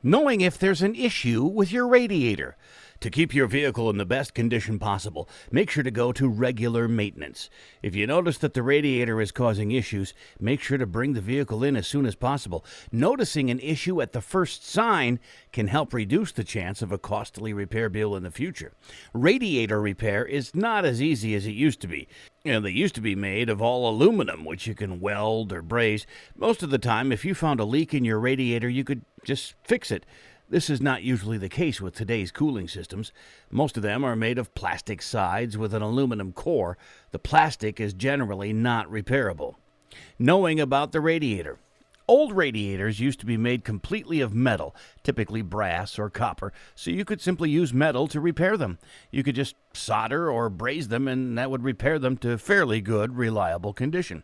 Knowing if there's an issue with your radiator. To keep your vehicle in the best condition possible, make sure to go to regular maintenance. If you notice that the radiator is causing issues, make sure to bring the vehicle in as soon as possible. Noticing an issue at the first sign can help reduce the chance of a costly repair bill in the future. Radiator repair is not as easy as it used to be. They used to be made of all aluminum, which you can weld or braze. Most of the time, if you found a leak in your radiator, you could just fix it. This is not usually the case with today's cooling systems. Most of them are made of plastic sides with an aluminum core. The plastic is generally not repairable. Knowing about the radiator. Old radiators used to be made completely of metal, typically brass or copper, so you could simply use metal to repair them. You could just solder or braze them, and that would repair them to fairly good, reliable condition.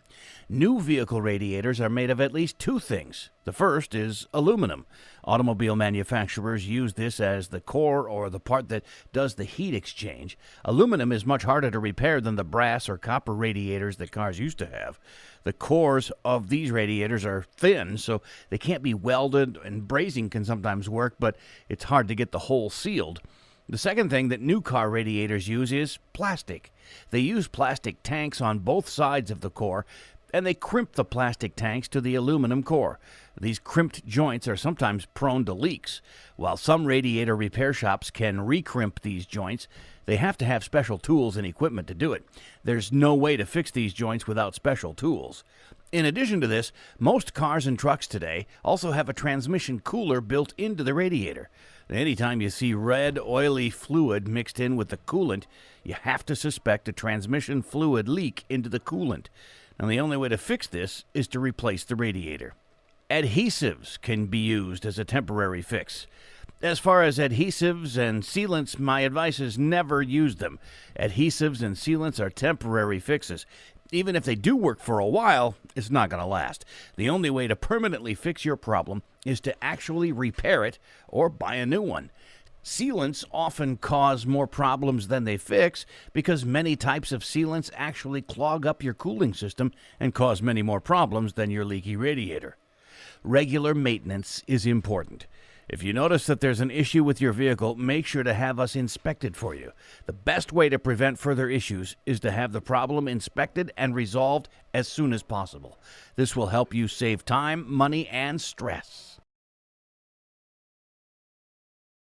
New vehicle radiators are made of at least two things. The first is aluminum. Automobile manufacturers use this as the core or the part that does the heat exchange. Aluminum is much harder to repair than the brass or copper radiators that cars used to have. The cores of these radiators are thin, so they can't be welded, and brazing can sometimes work, but it's hard to get the hole sealed. The second thing that new car radiators use is plastic. They use plastic tanks on both sides of the core, and they crimp the plastic tanks to the aluminum core. These crimped joints are sometimes prone to leaks. While some radiator repair shops can recrimp these joints, they have to have special tools and equipment to do it. There's no way to fix these joints without special tools. In addition to this, most cars and trucks today also have a transmission cooler built into the radiator. Anytime you see red, oily fluid mixed in with the coolant, you have to suspect a transmission fluid leak into the coolant. Now, the only way to fix this is to replace the radiator. Adhesives can be used as a temporary fix. As far as adhesives and sealants, my advice is never use them. Adhesives and sealants are temporary fixes. Even if they do work for a while, it's not going to last. The only way to permanently fix your problem is to actually repair it or buy a new one. Sealants often cause more problems than they fix because many types of sealants actually clog up your cooling system and cause many more problems than your leaky radiator. Regular maintenance is important. If you notice that there's an issue with your vehicle, make sure to have us inspect it for you. The best way to prevent further issues is to have the problem inspected and resolved as soon as possible. This will help you save time, money, and stress.